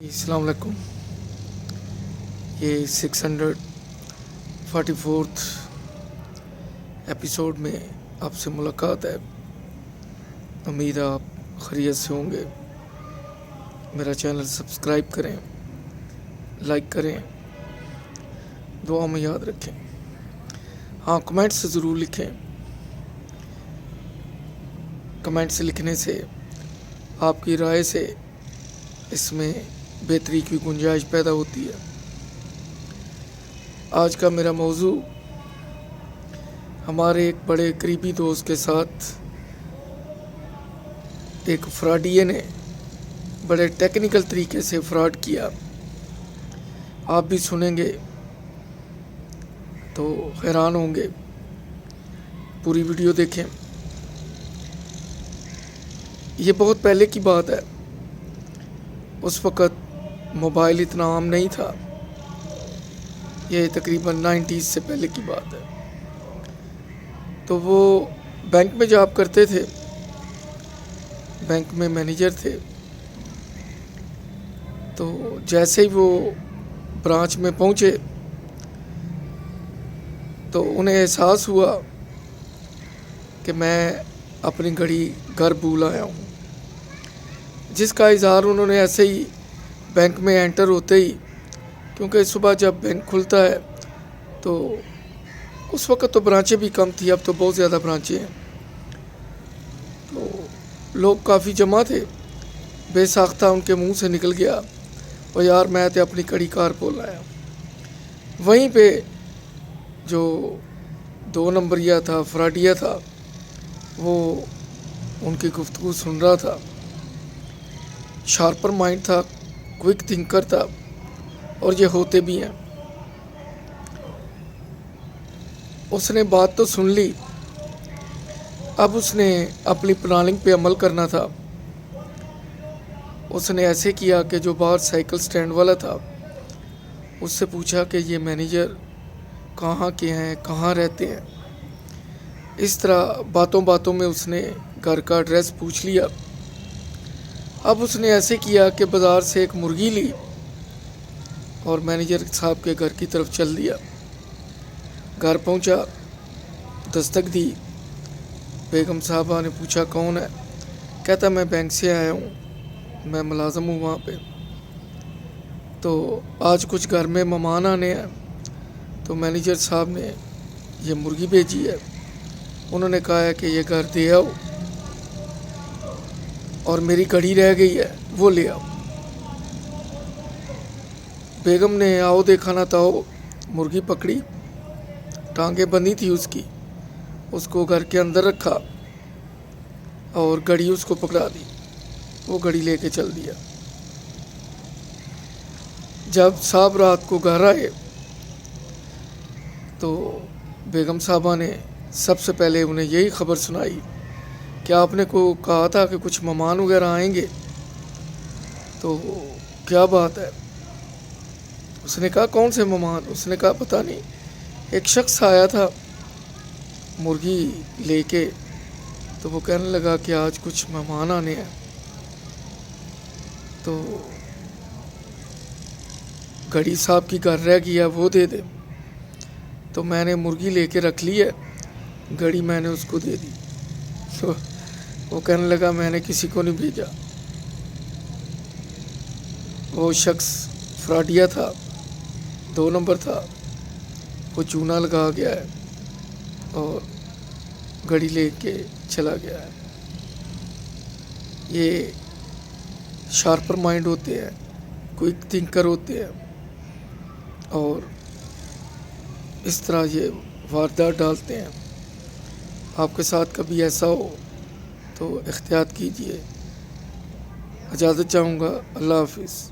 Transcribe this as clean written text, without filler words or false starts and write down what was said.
السلام علیکم. یہ 644 ایپیسوڈ میں آپ سے ملاقات ہے. امید آپ خیریت سے ہوں گے. میرا چینل سبسکرائب کریں، لائک کریں، دعا میں یاد رکھیں. ہاں، کمنٹس ضرور لکھیں. کمنٹس لکھنے سے، آپ کی رائے سے اس میں بہتری کی گنجائش پیدا ہوتی ہے. آج کا میرا موضوع ہمارے ایک بڑے قریبی دوست کے ساتھ ایک فراڈیے نے بڑے ٹیکنیکل طریقے سے فراڈ کیا. آپ بھی سنیں گے تو حیران ہوں گے. پوری ویڈیو دیکھیں. یہ بہت پہلے کی بات ہے. اس وقت موبائل اتنا عام نہیں تھا. یہ تقریباً 90s سے پہلے کی بات ہے. تو وہ بینک میں جاب کرتے تھے، بینک میں مینیجر تھے. تو جیسے ہی وہ برانچ میں پہنچے تو انہیں احساس ہوا کہ میں اپنی گھڑی گھر بھول آیا ہوں، جس کا اظہار انہوں نے ایسے ہی بینک میں انٹر ہوتے ہی، کیونکہ صبح جب بینک کھلتا ہے تو اس وقت تو برانچیں بھی کم تھی، اب تو بہت زیادہ برانچیں ہیں. تو لوگ کافی جمع تھے. بے ساختہ ان کے منہ سے نکل گیا، اور یار میں تو اپنی کڑی کار بول آیا. وہیں پہ جو 2 نمبریہ تھا، فراڈیا تھا، وہ ان کی گفتگو سن رہا تھا. شارپر مائنڈ تھا، کوئک تھنکر تھا، اور یہ ہوتے بھی ہیں. اس نے بات تو سن لی. اب اس نے اپنی پلاننگ پہ عمل کرنا تھا. اس نے ایسے کیا کہ جو باہر سائیکل سٹینڈ والا تھا اس سے پوچھا کہ یہ مینیجر کہاں کے ہیں، کہاں رہتے ہیں. اس طرح باتوں باتوں میں اس نے گھر کا ایڈریس پوچھ لیا. اب اس نے ایسے کیا کہ بازار سے ایک مرغی لی اور مینیجر صاحب کے گھر کی طرف چل دیا. گھر پہنچا، دستک دی. بیگم صاحبہ نے پوچھا کون ہے؟ کہتا میں بینک سے آیا ہوں، میں ملازم ہوں وہاں پہ. تو آج کچھ گھر میں مہمان آنے ہیں، تو مینیجر صاحب نے یہ مرغی بھیجی ہے. انہوں نے کہا ہے کہ یہ گھر دے آؤ، اور میری گھڑی رہ گئی ہے وہ لے آؤ. بیگم نے آؤ دیکھا نہ تاؤ مرغی پکڑی، ٹانگیں بندھی تھی اس کی، اس کو گھر کے اندر رکھا اور گھڑی اس کو پکڑا دی. وہ گھڑی لے کے چل دیا. جب صاحب رات کو گھر آئے تو بیگم صاحبہ نے سب سے پہلے انہیں یہی خبر سنائی کہ آپ نے کو کہا تھا کہ کچھ مہمان وغیرہ آئیں گے، تو کیا بات ہے؟ اس نے کہا کون سے مہمان؟ اس نے کہا پتہ نہیں، ایک شخص آیا تھا مرغی لے کے، تو وہ کہنے لگا کہ آج کچھ مہمان آنے ہیں، تو گھڑی صاحب کی گھر رہ گیا وہ دے دے. تو میں نے مرغی لے کے رکھ لی ہے، گھڑی میں نے اس کو دے دی. تو وہ کہنے لگا میں نے کسی کو نہیں بھیجا. وہ شخص فراڈیا تھا، 2 نمبر تھا. وہ چونا لگا گیا ہے اور گھڑی لے کے چلا گیا ہے. یہ شارپر مائنڈ ہوتے ہیں، کوئک تھنکر ہوتے ہیں، اور اس طرح یہ واردات ڈالتے ہیں. آپ کے ساتھ کبھی ایسا ہو تو احتیاط کیجیے. اجازت چاہوں گا. اللہ حافظ.